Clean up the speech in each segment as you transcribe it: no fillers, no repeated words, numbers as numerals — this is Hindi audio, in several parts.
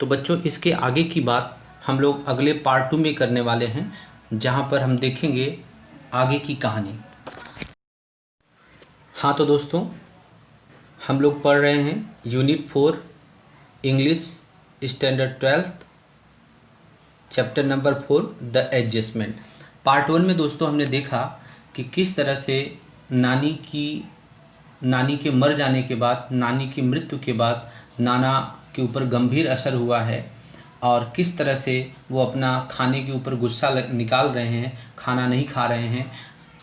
तो बच्चों इसके आगे की बात हम लोग अगले पार्ट 2 में करने वाले हैं, जहाँ पर हम देखेंगे आगे की कहानी। हाँ तो दोस्तों, हम लोग पढ़ रहे हैं unit 4 English standard 12th chapter number 4 the adjustment. Part 1 में दोस्तों हमने देखा कि किस तरह से नानी के मर जाने के बाद, नानी की मृत्यु के बाद नाना के ऊपर गंभीर असर हुआ है और किस तरह से वो अपना खाने के ऊपर गुस्सा निकाल रहे हैं, खाना नहीं खा रहे हैं,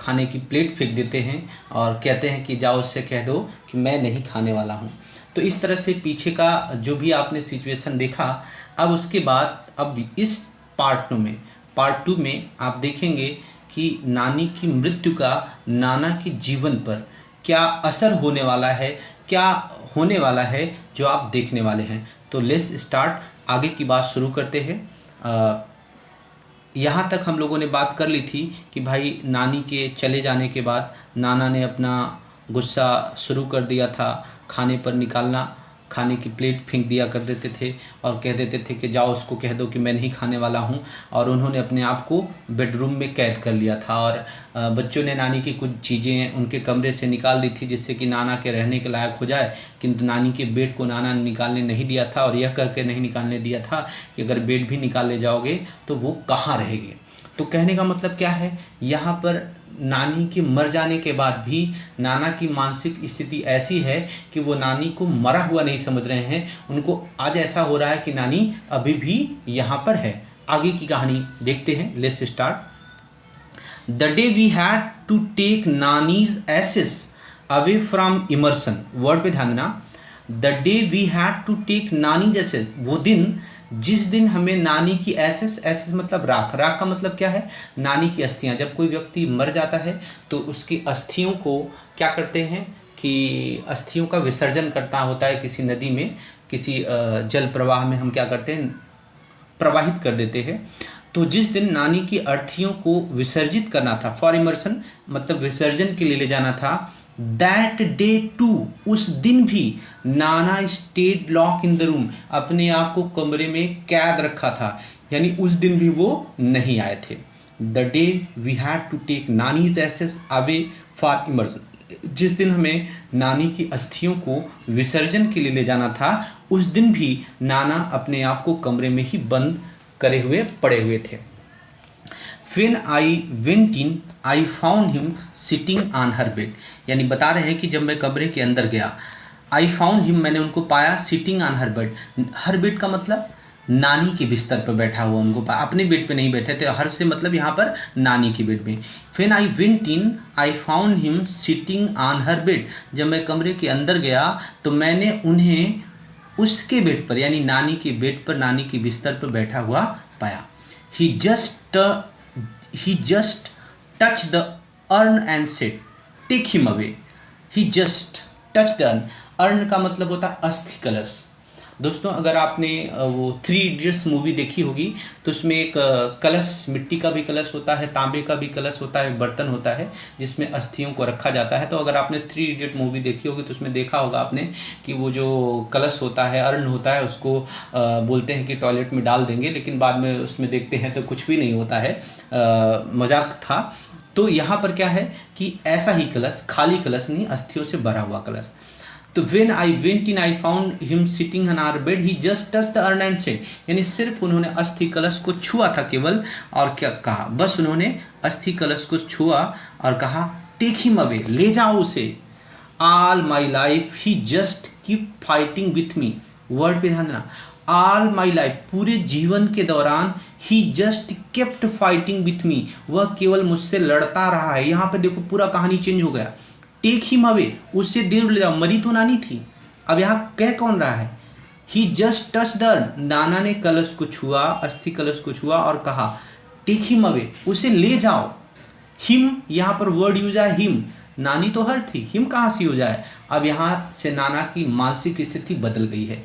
खाने की प्लेट फेंक देते हैं और कहते हैं कि जाओ उससे कह दो कि मैं नहीं खाने वाला हूँ। तो इस तरह से पीछे का जो भी आपने सिचुएशन देखा, अब उसके बाद अब इस पार्ट 2 में आप देखेंगे कि नानी की मृत्यु का नाना के जीवन पर क्या असर होने वाला है, क्या होने वाला है, जो आप देखने वाले हैं। तो लेट्स स्टार्ट, आगे की बात शुरू करते हैं। यहाँ तक हम लोगों ने बात कर ली थी कि भाई नानी के चले जाने के बाद नाना ने अपना गुस्सा शुरू कर दिया था, खाने पर निकालना, खाने की प्लेट फेंक दिया कर देते थे और कह देते थे कि जाओ उसको कह दो कि मैं नहीं खाने वाला हूँ। और उन्होंने अपने आप को बेडरूम में कैद कर लिया था और बच्चों ने नानी की कुछ चीज़ें उनके कमरे से निकाल दी थी जिससे कि नाना के रहने के लायक हो जाए, किंतु नानी के बेड को नाना ने निकालने नहीं दिया था और यह कह के नहीं निकालने दिया था कि अगर बेड भी निकाल ले जाओगे तो वो कहाँ रहेंगे। तो कहने का मतलब क्या है, यहाँ पर नानी के मर जाने के बाद भी नाना की मानसिक स्थिति ऐसी है कि वो नानी को मरा हुआ नहीं समझ रहे हैं। उनको आज ऐसा हो रहा है कि नानी अभी भी यहाँ पर है। आगे की कहानी देखते हैं, let's start. The day we had to take Nani's ashes away from immersion, word पे ध्यान देना। The day we had to take Nani's ashes, वो दिन जिस दिन हमें नानी की एसेस मतलब राख का मतलब क्या है, नानी की अस्थियां। जब कोई व्यक्ति मर जाता है तो उसकी अस्थियों को क्या करते हैं कि अस्थियों का विसर्जन करना होता है किसी नदी में, किसी जल प्रवाह में हम क्या करते हैं, प्रवाहित कर देते हैं। तो जिस दिन नानी की अस्थियों को विसर्जित करना था, फॉर इमर्सन मतलब विसर्जन के लिए ले जाना था, दैट डे टू, उस दिन भी Nana stayed locked in the room, अपने आप को कमरे में कैद रखा था, यानी उस दिन भी वो नहीं आए थे। The day we had to take Nani's ashes away for immersion, जिस दिन हमें नानी की अस्थियों को विसर्जन के लिए ले जाना था, उस दिन भी नाना अपने आप को कमरे में ही बंद करे हुए पड़े हुए थे। When I went in, I found him sitting on her bed, यानी बता रहे हैं कि जब मैं कमरे के अंदर गया, I found him मैंने उनको पाया, sitting on her bed, her bed का मतलब नानी के बिस्तर पर बैठा हुआ उनको पाया, अपने बेड पे नहीं बैठे थे, हर से मतलब यहाँ पर नानी की बेड में। When I went in, I found him sitting on her bed, जब मैं कमरे के अंदर गया तो मैंने उन्हें उसके बेड पर यानी नानी के बेड पर, नानी के बिस्तर पर बैठा हुआ पाया। He just touched the urn and said, take him away. He just touched the urn. urn का मतलब होता है अस्थि कलश। दोस्तों अगर आपने वो 3 इडियट्स मूवी देखी होगी तो उसमें एक कलश, मिट्टी का भी कलश होता है, तांबे का भी कलश होता है, बर्तन होता है जिसमें अस्थियों को रखा जाता है। तो अगर आपने 3 इडियट मूवी देखी होगी तो उसमें देखा होगा आपने कि वो जो कलश होता है, अर्न होता है, उसको बोलते हैं कि टॉयलेट में डाल देंगे, लेकिन बाद में उसमें देखते हैं तो कुछ भी नहीं होता है, मजाक था। तो यहाँ पर क्या है कि ऐसा ही कलश, खाली कलश नहीं, अस्थियों से भरा हुआ कलश। तो when I went in, I found him sitting on our bed. He just touched the urn and said, यानी सिर्फ उन्होंने अस्थि कलश को छुआ था केवल, और क्या कहा, बस उन्होंने अस्थि कलश को छुआ और कहा टेक हिम अवे, ले जाओ उसे। All my life he just keep fighting with me, word पे ध्यान देना, all my life, पूरे जीवन के दौरान he just kept fighting with me, वह केवल मुझसे लड़ता रहा है। यहाँ पे देखो पूरा कहानी चेंज हो गया। टेक हिम अवे, उससे दूर ले जाओ, मरी तो नानी थी, अब यहाँ कह कौन रहा है, ही जस्ट टच द अर्न, नाना ने कलश को छुआ, अस्थि कलश को छुआ और कहा टेक हिम अवे, उसे ले जाओ। हिम यहाँ पर वर्ड यूज है हिम, नानी तो हर थी, हिम कहाँ से हो जाए। अब यहाँ से नाना की मानसिक स्थिति बदल गई है,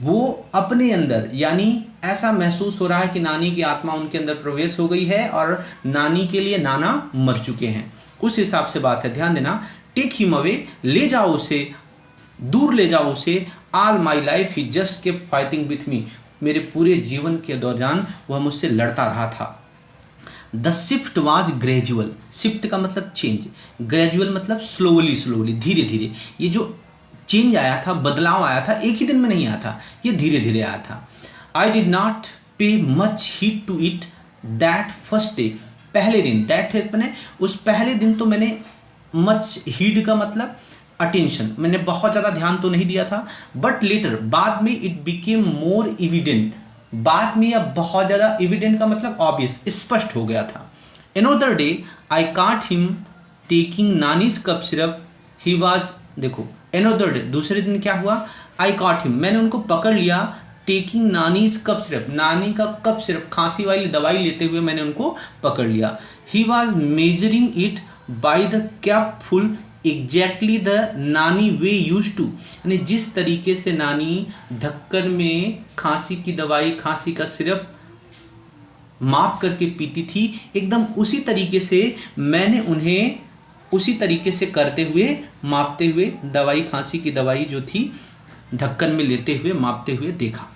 वो अपने अंदर, यानी ऐसा महसूस हो रहा है कि नानी की आत्मा उनके अंदर प्रवेश हो गई है और नानी के लिए नाना मर चुके हैं, उस हिसाब से बात है, ध्यान देना। टेक हिम अवे, ले जाओ उसे, दूर ले जाओ उसे। All my life he just kept fighting with me, मेरे पूरे जीवन के दौरान वह मुझसे लड़ता रहा था। The shift was gradual, shift का मतलब चेंज, ग्रेजुअल मतलब स्लोली स्लोली, धीरे धीरे। ये जो चेंज आया था, बदलाव आया था, एक ही दिन में नहीं आया था, ये धीरे धीरे आया था। I did not pay much heed to it that first day, पहले दिन, दैट मैंने उस पहले दिन तो मैंने, मच हीड का मतलब अटेंशन, मैंने बहुत ज़्यादा ध्यान तो नहीं दिया था। बट लेटर, बाद में, इट बिकेम मोर एविडेंट, बाद में यह बहुत ज़्यादा, एविडेंट का मतलब ऑब्वियस, स्पष्ट हो गया था। अनदर डे आई काट him taking nannies cup syrup, he was, देखो अनदर डे, दूसरे दिन क्या हुआ, आई काट हिम, मैंने उनको पकड़ लिया, टेकिंग नानीज कप सिरप, नानी का कप सिरप, खांसी वाली दवाई लेते हुए मैंने उनको पकड़ लिया। He was measuring it by the cap full exactly the नानी वे यूज टू, यानी जिस तरीके से नानी ढक्कन में खांसी की दवाई, खांसी का सिरप माप करके पीती थी, एकदम उसी तरीके से मैंने उन्हें उसी तरीके से करते हुए, मापते हुए, दवाई, खांसी की दवाई जो थी ढक्कन में लेते हुए, मापते हुए देखा।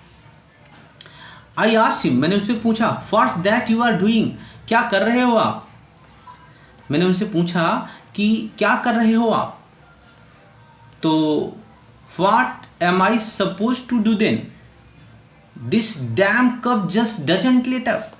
आई आस्क्ड हिम, मैंने उससे पूछा, what's that you are doing, क्या कर रहे हो आप, मैंने उनसे पूछा कि क्या कर रहे हो आप, तो what am I supposed to do then, this damn cough just doesn't let up,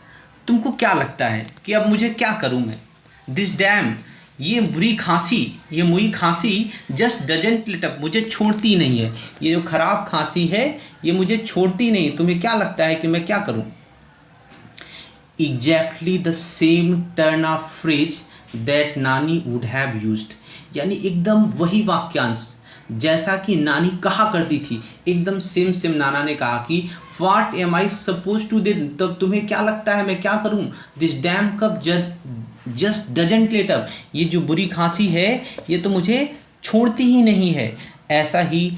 तुमको क्या लगता है कि अब मुझे क्या करूं मैं, दिस डैम, ये बुरी खांसी, ये मुई खांसी, जस्ट डजंट लेट अप, मुझे छोड़ती नहीं है, ये जो खराब खांसी है ये मुझे छोड़ती नहीं, तुम्हें क्या लगता है कि मैं क्या करूं। Exactly the same turn off phrase that नानी वुड हैव यूज्ड, यानी एकदम वही वाक्यांश जैसा कि नानी कहा करती थी, एकदम सेम सेम नाना ने कहा कि what am I supposed to do, तब तुम्हें क्या लगता है मैं क्या करूं, this damn cough just doesn't let up, ये जो बुरी खांसी है ये तो मुझे छोड़ती ही नहीं है। ऐसा ही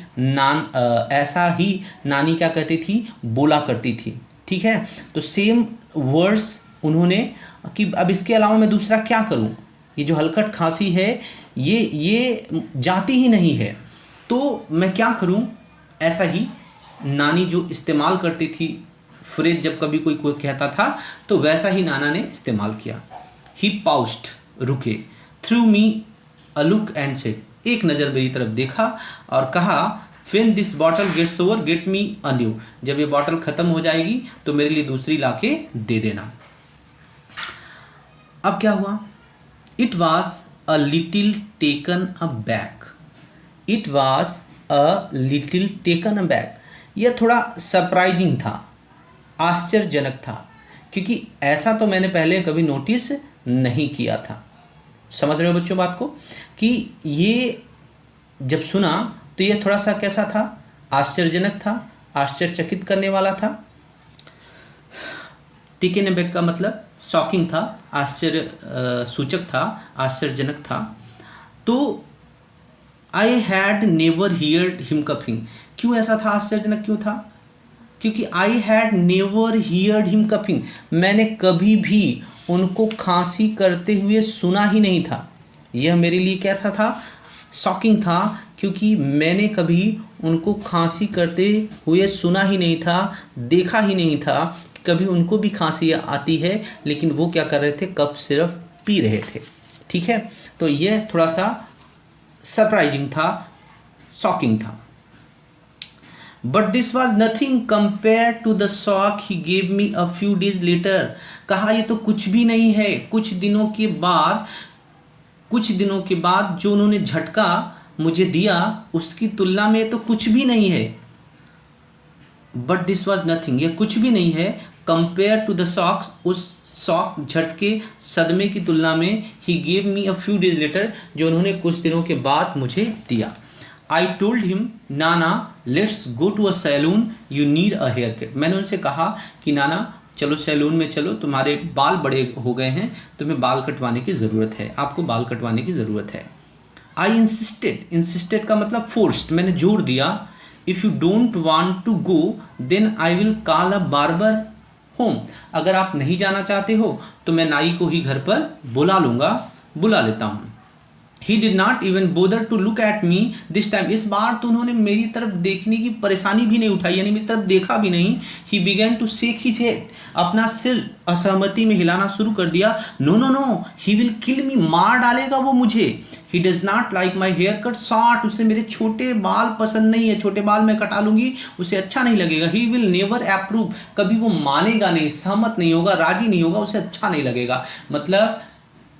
नानी क्या कहती थी, बोला करती थी। ठीक है, तो सेम वर्ड्स उन्होंने कि अब इसके अलावा मैं दूसरा क्या करूं, ये जो हलकट खांसी है ये जाती ही नहीं है, तो मैं क्या करूं, ऐसा ही नानी जो इस्तेमाल करती थी फ्रेज, जब कभी कोई कहता था तो वैसा ही नाना ने इस्तेमाल किया। ही पाउस्ड, रुके, threw me a look and said, एक नज़र मेरी तरफ देखा और कहा, when this bottle gets over get me a new, जब ये बॉटल ख़त्म हो जाएगी तो मेरे लिए दूसरी लाके दे देना। अब क्या हुआ, it was a little taken a back, it was a little taken a back, यह थोड़ा सरप्राइजिंग था, आश्चर्यजनक था, क्योंकि ऐसा तो मैंने पहले कभी नोटिस नहीं किया था। समझ रहे हो बच्चों बात को, कि ये जब सुना तो ये थोड़ा सा कैसा था, आश्चर्यजनक था, आश्चर्यचकित करने वाला था। टेकन अ बैक का मतलब शॉकिंग था, आश्चर्य सूचक था, आश्चर्यजनक था। तो I had never heard him coughing, क्यों ऐसा था, आश्चर्यजनक क्यों था, क्योंकि I had never heard him coughing, मैंने कभी भी उनको खांसी करते हुए सुना ही नहीं था। यह मेरे लिए क्या था शॉकिंग था, क्योंकि मैंने कभी उनको खांसी करते हुए सुना ही नहीं था, देखा ही नहीं था, कभी उनको भी खांसी आती है, लेकिन वो क्या कर रहे थे, कप सिर्फ पी रहे थे। ठीक है, तो यह थोड़ा सा सरप्राइजिंग था, शॉकिंग था। But this was nothing compared to the shock he gave me a few days later, कहा ये तो कुछ भी नहीं है, कुछ दिनों के बाद जो उन्होंने झटका मुझे दिया उसकी तुलना में तो कुछ भी नहीं है। बट दिस वॉज नथिंग, ये कुछ भी नहीं है, कंपेयर टू द शॉक्स, उस शॉक, झटके, सदमे की तुलना में, he gave me a few days later, जो उन्होंने कुछ दिनों के बाद मुझे दिया। I told him, Nana let's go to a salon, you need a hair cut, मैंने उनसे कहा कि नाना चलो सैलून में चलो, तुम्हारे बाल बड़े हो गए हैं, तुम्हें बाल कटवाने की ज़रूरत है, आपको बाल कटवाने की ज़रूरत है। आई इंसिस्टेड का मतलब फोर्स्ड, मैंने जोर दिया। If you don't want to go then I will call a barber home, अगर आप नहीं जाना चाहते हो तो मैं नाई को ही घर पर बुला लेता हूँ। He did not even bother to look at me this time. इस बार तो उन्होंने मेरी तरफ देखने की परेशानी भी नहीं उठाई, यानी मेरी तरफ देखा भी नहीं. He began to shake his head. अपना सिर असहमति में हिलाना शुरू कर दिया. No no no, he will kill me. मार डालेगा वो मुझे. He does not like my haircut short. उसे मेरे छोटे बाल पसंद नहीं है, छोटे बाल मैं कटा लूंगी, उसे अच्छा नहीं लगेगा. He will never approve. कभी वो मानेगा नहीं, सहमत नहीं होगा, राजी नहीं होगा, उसे अच्छा नहीं लगेगा. मतलब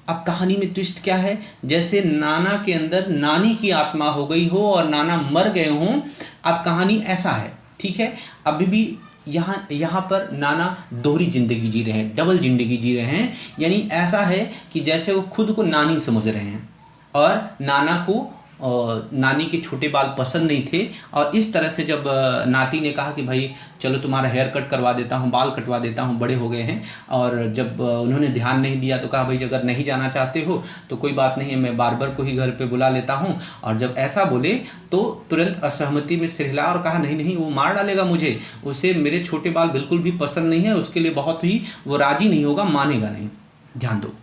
अब कहानी में ट्विस्ट क्या है, जैसे नाना के अंदर नानी की आत्मा हो गई हो और नाना मर गए हों. अब कहानी ऐसा है, ठीक है. अभी भी यहाँ पर नाना दोहरी जिंदगी जी रहे हैं, डबल जिंदगी जी रहे हैं. यानी ऐसा है कि जैसे वो खुद को नानी समझ रहे हैं और नाना को नानी के छोटे बाल पसंद नहीं थे. और इस तरह से जब नाती ने कहा कि भाई चलो तुम्हारा हेयर कट करवा देता हूँ, बाल कटवा देता हूँ, बड़े हो गए हैं, और जब उन्होंने ध्यान नहीं दिया तो कहा भाई अगर नहीं जाना चाहते हो तो कोई बात नहीं, मैं बार्बर को ही घर पे बुला लेता हूँ. और जब ऐसा बोले तो तुरंत असहमति में सिर हिला और कहा नहीं नहीं, वो मार डालेगा मुझे, उसे मेरे छोटे बाल बिल्कुल भी पसंद नहीं है, उसके लिए बहुत ही वो राजी नहीं होगा, मानेगा नहीं. ध्यान दो.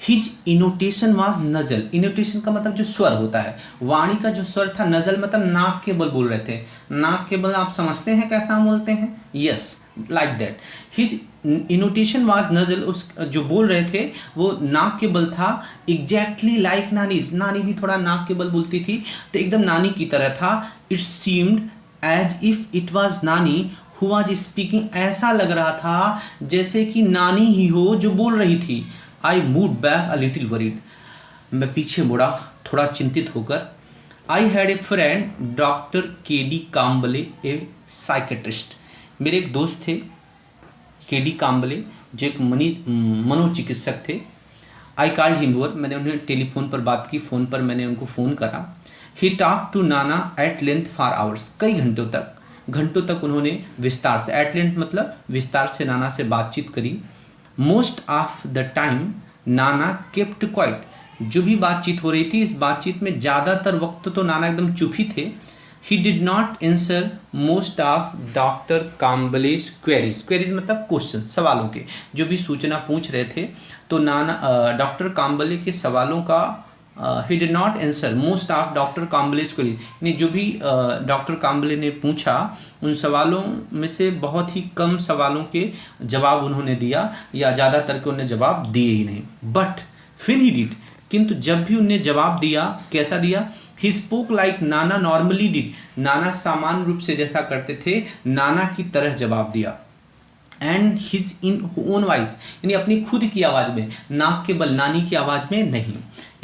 His intonation was nasal. Intonation का मतलब जो स्वर होता है, वाणी का जो स्वर था, नजल मतलब नाक के बल बोल रहे थे. नाक के बल आप समझते हैं कैसा हम बोलते हैं? Yes, like that. His intonation was nasal. उस जो बोल रहे थे वो नाक के बल था. Exactly like nannies. नानी भी थोड़ा नाक के बल बोलती थी, तो एकदम नानी की तरह था. It seemed as if it was Nani who was speaking. ऐसा लग रहा था जैसे कि नानी ही हो जो बोल रही थी. I move back a little worried. मैं पीछे मुड़ा थोड़ा चिंतित होकर. I had a friend doctor KD. Kamble, A psychiatrist. मेरे एक दोस्त थे के.डी. काम्बले, जो एक मनोचिकित्सक थे. I called him over. मैंने उन्हें टेलीफोन पर बात की, फ़ोन पर मैंने उनको फ़ोन करा. ही talk to Nana at length for hours. कई घंटों तक उन्होंने विस्तार से, एट लेंथ मतलब विस्तार से नाना से बातचीत करी. Most of the time Nana kept quite. जो भी बातचीत हो रही थी, इस बातचीत में ज़्यादातर वक्त तो नाना एकदम चुप ही थे. He did not answer most of doctor Kamble's queries. Queries मतलब क्वेश्चन, सवालों के जो भी सूचना पूछ रहे थे, तो नाना डॉक्टर काम्बले के सवालों का he did not answer most of doctor Kamble's queries. यानी जो भी डॉक्टर काम्बले ने पूछा उन सवालों में से बहुत ही कम सवालों के जवाब उन्होंने दिया, या ज़्यादातर के उन्होंने जवाब दिए ही नहीं. बट फिर ही डिड. किंतु जब भी उनने जवाब दिया, कैसा दिया? He spoke like Nana normally did. नाना सामान्य रूप से जैसा करते थे, नाना की तरह जवाब दिया. And his in own voice. यानी अपनी खुद की आवाज़ में, नाक के बल, नानी की आवाज़ में नहीं.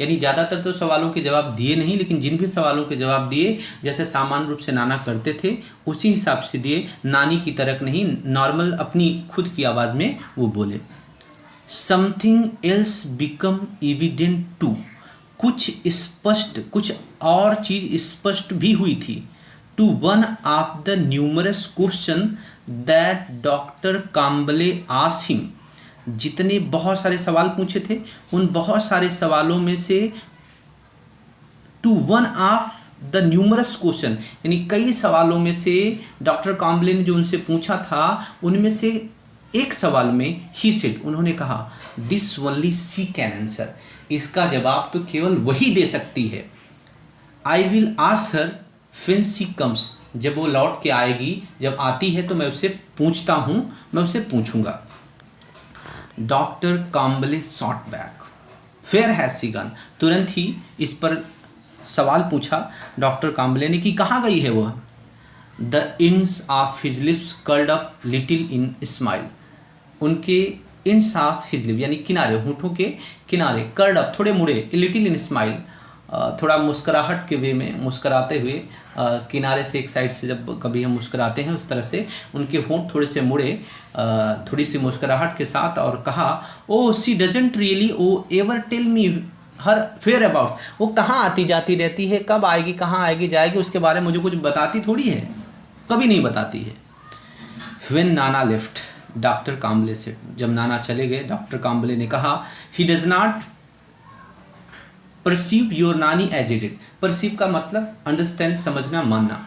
यानी ज़्यादातर तो सवालों के जवाब दिए नहीं, लेकिन जिन भी सवालों के जवाब दिए जैसे सामान्य रूप से नाना करते थे उसी हिसाब से दिए. नानी की तरह नहीं, नॉर्मल अपनी खुद की आवाज़ में वो बोले. Something else become evident too. कुछ और चीज़ स्पष्ट भी हुई थी. To one of the numerous question that doctor Kamble asked him. जितने बहुत सारे सवाल पूछे थे, उन बहुत सारे सवालों में से to one of the numerous question, यानी कई सवालों में से डॉक्टर काम्बले ने जो उनसे पूछा था, उनमें से एक सवाल में ही सेड, उन्होंने कहा this only she can answer. इसका जवाब तो केवल वही दे सकती है. I will ask her when she comes. जब वो लौट के आएगी, जब आती है तो मैं उससे पूछता हूँ, मैं उससे पूछूंगा. Doctor Kamble shot back. Where has she gone. तुरंत ही इस पर सवाल पूछा डॉक्टर काम्बले ने कि कहाँ गई है वह. The ends of his lips curled up little in smile. उनके इंड्स ऑफ हिज लिप यानी किनारे, होंठों के किनारे, कर्ल्ड अप थोड़े मुड़े, लिटिल इन स्माइल थोड़ा मुस्कुराहट के वे में, मुस्कुराते हुए, किनारे से एक साइड से जब कभी हम मुस्कुराते हैं उस तरह से उनके होंठ थोड़े से मुड़े, थोड़ी सी मुस्कुराहट के साथ, और कहा oh she doesn't really oh ever tell me her whereabouts. वो कहाँ आती जाती रहती है, कब आएगी, कहाँ आएगी जाएगी, उसके बारे में मुझे कुछ बताती थोड़ी है, कभी नहीं बताती है. When Nana left doctor Kamble से. जब नाना चले गए, डॉक्टर काम्बले ने कहा he does not perceive your नानी एज इट. परसीव का मतलब अंडरस्टैंड, समझना, मानना.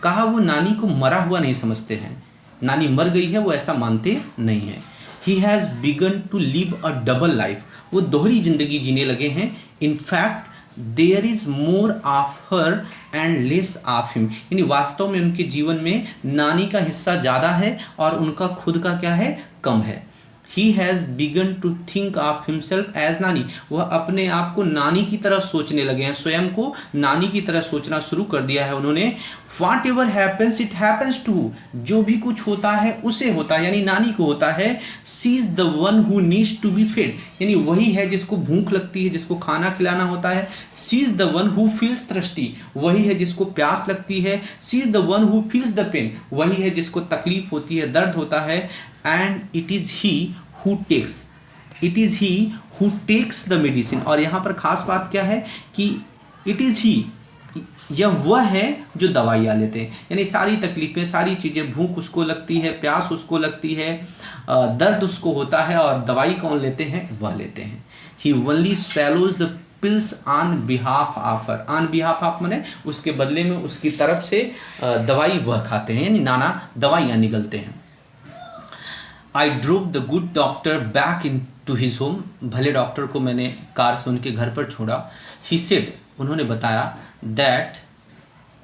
कहा वो नानी को मरा हुआ नहीं समझते हैं, नानी मर गई है वो ऐसा मानते नहीं हैं. He has begun to live a double life, वो दोहरी जिंदगी जीने लगे हैं। In fact there is more of her and less of him, यानी वास्तव में उनके जीवन में नानी का हिस्सा ज़्यादा है और उनका खुद का क्या है, कम है। He has begun to think of himself as नानी, वह अपने आप को नानी की तरह सोचने लगे हैं, स्वयं को नानी की तरह सोचना शुरू कर दिया है उन्होंने। What ever happens it happens to, जो भी कुछ होता है उसे होता है, यानी नानी को होता है। She is the one who needs to be fed, यानी वही है जिसको भूख लगती है, जिसको खाना खिलाना होता है। She is the one who feels thirsty, वही है जिसको प्यास लगती है। She is the one who feels the pain, वही है जिसको तकलीफ होती है, दर्द होता है। And it is he who takes the medicine, और यहाँ पर खास बात क्या है कि it is he, यह वह है जो दवाइयाँ लेते हैं, यानी सारी तकलीफ़ें, सारी चीज़ें, भूख उसको लगती है, प्यास उसको लगती है, दर्द उसको होता है, और दवाई कौन लेते हैं, वह लेते हैं। He only swallows the pills on behalf of her, on behalf of माने उसके बदले में, उसकी तरफ से दवाई वह खाते हैं, यानी नाना दवाइयाँ निगलते हैं। I drove the good doctor back into his home, भले डॉक्टर को मैंने कार से उनके घर पर छोड़ा। He said, उन्होंने बताया, that,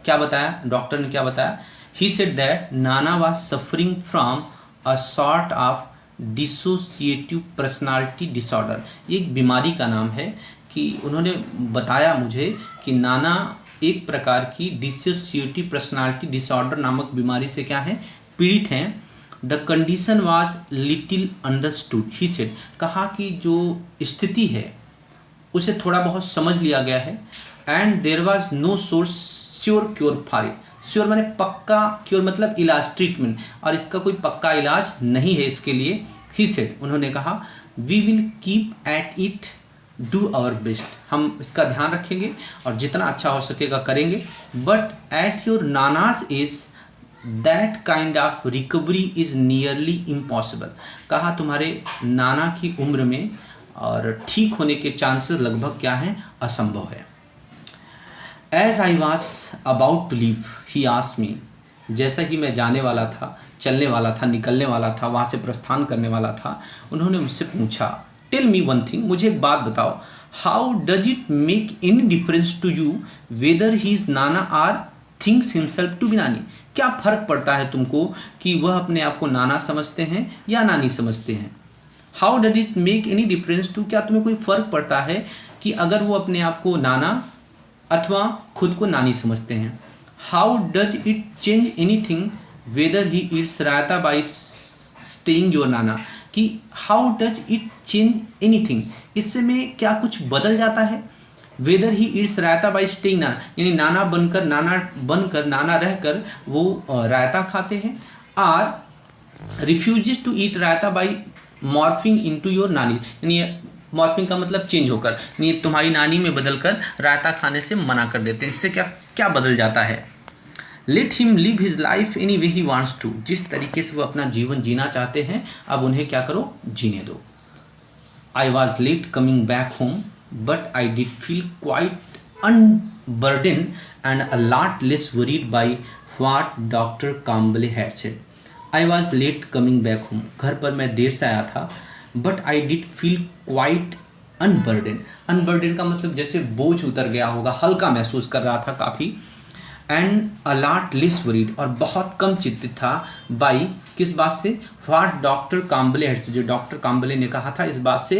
क्या बताया, डॉक्टर ने क्या बताया? He said that Nana was suffering from a sort of dissociative personality disorder, ये एक बीमारी का नाम है, कि उन्होंने बताया मुझे कि नाना एक प्रकार की dissociative personality disorder नामक बीमारी से क्या है, पीड़ित हैं। The condition was little understood, he said, कहा कि जो स्थिति है उसे थोड़ा बहुत समझ लिया गया है। And there was no source sure cure for it, sure माने पक्का, क्योर मतलब इलाज, ट्रीटमेंट, और इसका कोई पक्का इलाज नहीं है इसके लिए। ही सेड, उन्होंने कहा, we will keep at it, do our best, हम इसका ध्यान रखेंगे और जितना अच्छा हो सकेगा करेंगे। But at your nana's age that kind of recovery is nearly impossible, कहा तुम्हारे नाना की उम्र में और ठीक होने के चांसेस लगभग क्या हैं, असंभव है। As I was about to leave he asked me, जैसा ही मैं जाने वाला था, चलने वाला था, निकलने वाला था, वहाँ से प्रस्थान करने वाला था, उन्होंने मुझसे पूछा, टेल मी वन थिंग, मुझे एक बात बताओ, how does it make any difference to you whether he is nana or thinks himself to be nani, क्या फ़र्क पड़ता है तुमको कि वह अपने आप को नाना समझते हैं या नानी समझते हैं। How does it make any difference to, क्या तुम्हें कोई फ़र्क पड़ता है कि अगर वो अपने आप को नाना अथवा खुद को नानी समझते हैं। How does it change anything weather he it's raita by staying your नाना, कि how does it change anything, इससे में क्या कुछ बदल जाता है। Weather he it's raita by staying नाना, यानी नाना बनकर नाना रहकर वो रायता खाते हैं, और refuses to eat raita by morphing into your Nani, यानी मॉर्फिंग का मतलब चेंज होकर, यानी तुम्हारी नानी में बदलकर रायता खाने से मना कर देते हैं। इससे क्या क्या बदल जाता है। Let him live his life any way he wants to, जिस तरीके से वो अपना जीवन जीना चाहते हैं, अब उन्हें क्या करो, जीने दो। I was late coming back home but I did feel quite unburdened and a lot less worried by what Dr. Kambale had said. I was late coming back home. घर पर मैं देर से आया था, but I did feel quite unburdened. Unburdened का मतलब जैसे बोझ उतर गया होगा, हल्का महसूस कर रहा था काफ़ी। And a lot less worried, और बहुत कम चिंतित था, बाई किस बात से, व्हाट डॉक्टर काम्बले हेड से, जो डॉक्टर काम्बले ने कहा था, इस बात से,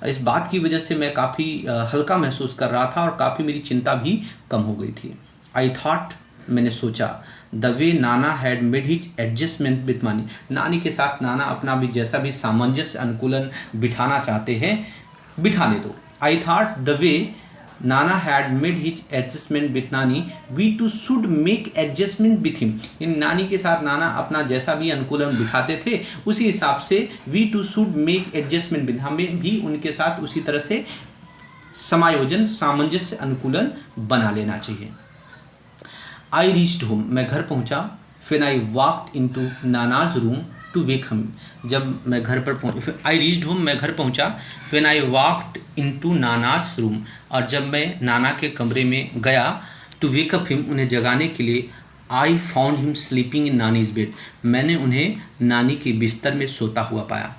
इस बात की वजह से मैं काफ़ी हल्का महसूस कर रहा था और काफ़ी मेरी चिंता भी कम हो गई थी। आई थॉट, मैंने सोचा, the way nana had made his adjustment with नानी, नानी के साथ नाना अपना भी जैसा भी सामंजस्य अनुकूलन बिठाना चाहते हैं, बिठाने दो। I thought the way nana had made his adjustment with nani, we too should make adjustment with him, इन नानी के साथ नाना अपना जैसा भी अनुकूलन बिठाते थे, उसी हिसाब से we too should make adjustment with, हमें भी उनके साथ उसी तरह से समायोजन, सामंजस्य, अनुकूलन बना लेना चाहिए। आई रीच्ड होम, मैं घर पहुंचा। When I walked into nana's room to wake him, जब मैं घर पर पहुंचा, आई रीच्ड होम, मैं घर पहुंचा। When I walked into nana's room, और जब मैं नाना के कमरे में गया, टू वेक अप हिम, उन्हें जगाने के लिए, I found him sleeping in nani's bed, मैंने उन्हें नानी के बिस्तर में सोता हुआ पाया।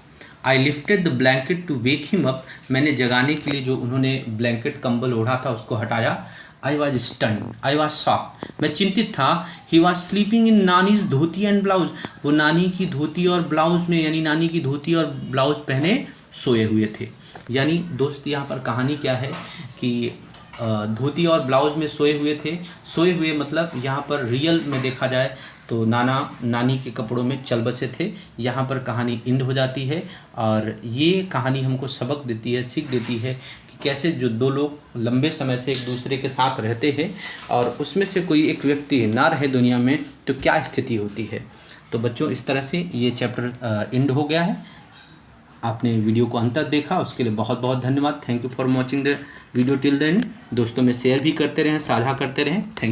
I lifted the blanket to wake him up, मैंने जगाने के लिए जो उन्होंने ब्लैंकेट कंबल ओढ़ा था उसको हटाया। I was stun, I was shock, मैं चिंतित था। He was sleeping in Nani's dhoti and blouse, वो नानी की धोती और ब्लाउज में, यानी नानी की धोती और ब्लाउज पहने सोए हुए थे। यानी दोस्त यहाँ पर कहानी क्या है कि धोती और ब्लाउज में सोए हुए थे। सोए हुए मतलब यहाँ पर रियल में देखा जाए तो नाना नानी के कपड़ों में चल बसे थे। यहाँ पर कहानी इंड हो जाती है और ये कहानी हमको सबक देती है, सीख देती है कि कैसे जो दो लोग लंबे समय से एक दूसरे के साथ रहते हैं और उसमें से कोई एक व्यक्ति ना रहे दुनिया में तो क्या स्थिति होती है। तो बच्चों इस तरह से ये चैप्टर इंड हो गया है। आपने वीडियो को अंत तक देखा उसके लिए बहुत बहुत धन्यवाद। Thank you for watching the video till the end. दोस्तों में शेयर भी करते रहें, साझा करते रहें। थैंक